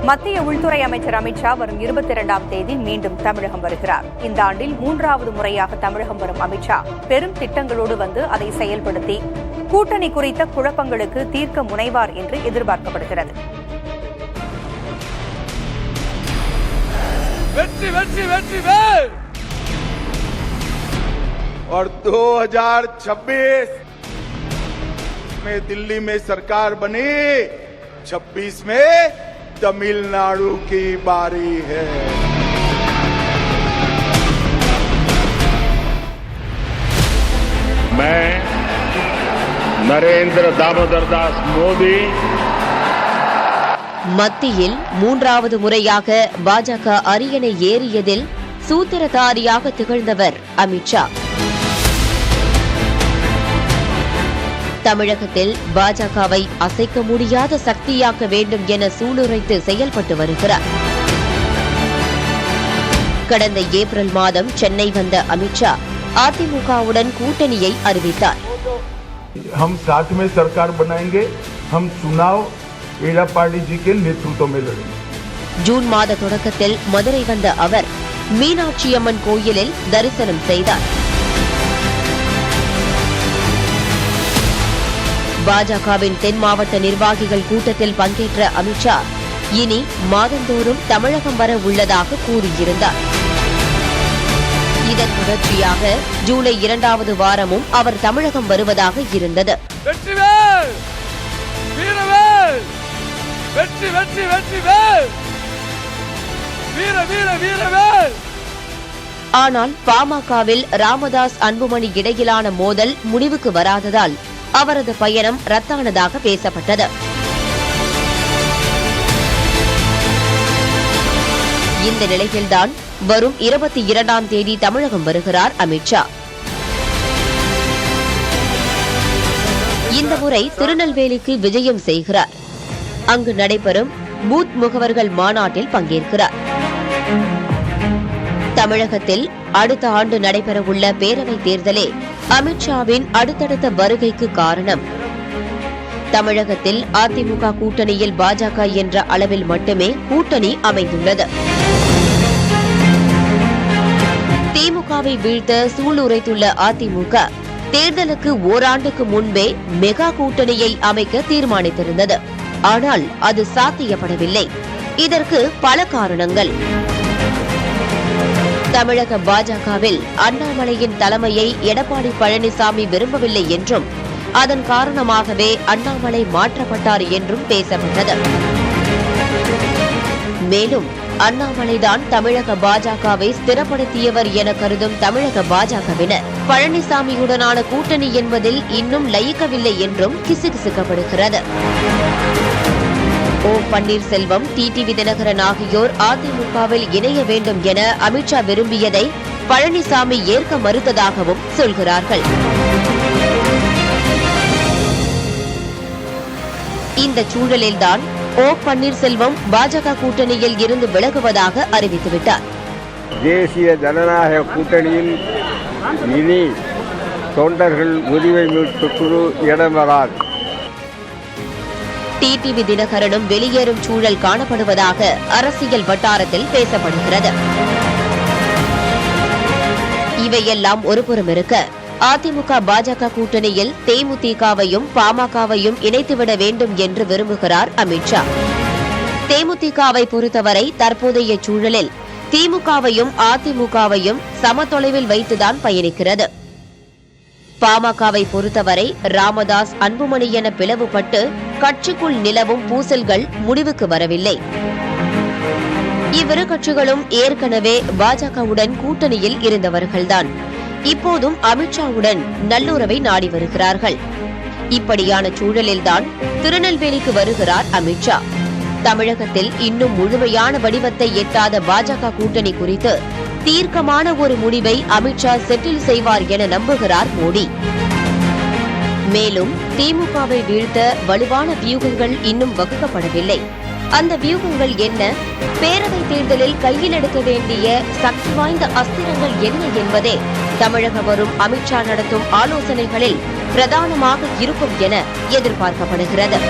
மத்திய உள்துறை அமைச்சர் அமித் ஷா வரும் 22ஆம் தேதி மீண்டும் தமிழகம் வருகிறார். இந்த ஆண்டில் 3வது முறையாக தமிழகம் வரும் அமித் ஷா பெரும் திட்டங்களோடு வந்து அதை செயல்படுத்தி கூட்டணி குறித்த குழப்பங்களுக்கு தீர்க்க முனைவார் என்று எதிர்பார்க்கப்படுகிறது. வெற்றி வெற்றி வெற்றி வேல். और 2026 में दिल्ली में सरकार बनी, 26 में तमिलनाडु की बारी है. मैं नरेंद्र दामोदर दास मोदी மத்தியில் 3வது முறையாக பாஜக அரியணை ஏறியதில் சூத்திரதாரியாக திகழ்ந்தவர் அமித் ஷா. தமிழகத்தில் பாஜகவை அசைக்க முடியாத சக்தியாக்க வேண்டும் என சூளுரைத்து செயல்பட்டு வருகிறார். கடந்த ஏப்ரல் மாதம் சென்னை வந்த அமித் ஷா அதிமுகவுடன் கூட்டணியை அறிவித்தார். हम साथ में सरकार बनाएंगे, हम चुनाव एड़ापाड़ी जी के नेतृत्व में लड़ेंगे. ஜூன் மாத தொடக்கத்தில் மதுரை வந்த அவர் மீனாட்சி அம்மன் கோயிலில் தரிசனம் செய்தார். பாஜகவின் தென் மாவட்ட நிர்வாகிகள் கூட்டத்தில் பங்கேற்ற அமித் ஷா இனி மாதந்தோறும் தமிழகம் வர உள்ளதாக கூறியிருந்தார். இதன் தொடர்ச்சியாக ஜூலை 2வது வாரமும் அவர் தமிழகம் வருவதாக இருந்தது. வெற்றி வெற்றி வெற்றி வேல். வீர வீர வீர வேல். ஆனால் பாமகவில் ராமதாஸ் அன்புமணி இடையிலான மோதல் முடிவுக்கு வராததால் அவரது பயணம் ரத்தானதாக பேசப்பட்டது. இந்த நிலையில்தான் வரும் 22ஆம் தேதி தமிழகம் வருகிறார் அமித் ஷா. இந்த முறை திருநெல்வேலிக்கு விஜயம் செய்கிறார். அங்கு நடைபெறும் பூத் முகவர்கள் மாநாட்டில் பங்கேற்கிறார். தமிழகத்தில் அடுத்த ஆண்டு நடைபெறவுள்ள பேரவைத் தேர்தலே அமித் ஷாவின் அடுத்தடுத்த வருகைக்கு காரணம். தமிழகத்தில் அதிமுக கூட்டணியில் பாஜக என்ற அளவில் மட்டுமே கூட்டணி அமைந்துள்ளது. திமுகவை வீழ்த்த சூளுரைத்துள்ள அதிமுக தேர்தலுக்கு ஓராண்டுக்கு முன்பே மெகா கூட்டணியை அமைக்க தீர்மானித்திருந்தது. ஆனால் அது சாத்தியப்படவில்லை. இதற்கு பல காரணங்கள். தமிழக பாஜகவில் அண்ணாமலையின் தலைமையை எடப்பாடி பழனிசாமி விரும்பவில்லை என்றும் அதன் காரணமாகவே அண்ணாமலை மாற்றப்பட்டார் என்றும் பேசப்பட்டது. மேலும் அண்ணாமலைதான் தமிழக பாஜகவை ஸ்திரப்படுத்தியவர் என கருதும் தமிழக பாஜகவினர் பழனிசாமியுடனான கூட்டணி என்பதில் இன்னும் லயிக்கவில்லை என்றும் கிசுகிசுக்கப்படுகிறது. ஓ பன்னீர்செல்வம், டிடிவி தினகரன் ஆகியோர் அதிமுகவில் இணைய வேண்டும் என அமித் ஷா விரும்பியதை பழனிசாமி ஏற்க மறுத்ததாகவும் சொல்கிறார்கள். இந்த சூழலில்தான் ஓ பன்னீர்செல்வம் பாஜக கூட்டணியில் இருந்து விலகுவதாக அறிவித்துவிட்டார். தேசிய ஜனநாயக கூட்டணியில் இனி தொண்டர்கள் உரிமை மீட்பு குழு இடம்பெறார். டிடிவி தினகரனும் வெளியேறும் சூழல் காணப்படுவதாக அரசியல் வட்டாரத்தில் பேசப்படுகிறது. இவையெல்லாம் ஒருபுறம் இருக்க, அதிமுக பாஜக கூட்டணியில் தேமுதிகவையும் பாமகவையும் இணைத்துவிட வேண்டும் என்று விரும்புகிறார் அமித் ஷா. தேமுதிகவை பொறுத்தவரை தற்போதைய சூழலில் திமுகவையும் அதிமுகவையும் சமதொலைவில் வைத்துதான் பயணிக்கிறது. பாமகவை பொறுத்தவரை ராமதாஸ் அன்புமணி என பிளவுபட்டு கட்சிக்குள் நிலவும் பூசல்கள் முடிவுக்கு வரவில்லை. இவ்விரு கட்சிகளும் ஏற்கனவே பாஜகவுடன் கூட்டணியில் இருந்தவர்கள்தான். இப்போதும் அமித்ஷாவுடன் நல்லுறவை நாடி வருகிறார்கள். இப்படியான சூழலில்தான் திருநெல்வேலிக்கு வருகிறார் அமித்ஷா. தமிழகத்தில் இன்னும் முழுமையான வடிவத்தை எட்டாத பாஜக கூட்டணி குறித்து தீர்க்கமான ஒரு முடிவை அமித்ஷா செட்டில் செய்வார் என நம்புகிறார் மோடி. மேலும் திமுகவை வீழ்த்த வலுவான வியூகங்கள் இன்னும் வகுக்கப்படவில்லை. அந்த வியூகங்கள் என்ன, பேரவைத் தேர்தலில் கையில் எடுக்க வேண்டிய சக்தி வாய்ந்த அஸ்திரங்கள் என்ன என்பதே தமிழகம் வரும் அமித்ஷா நடத்தும் ஆலோசனைகளில் பிரதானமாக இருக்கும் என எதிர்பார்க்கப்படுகிறது.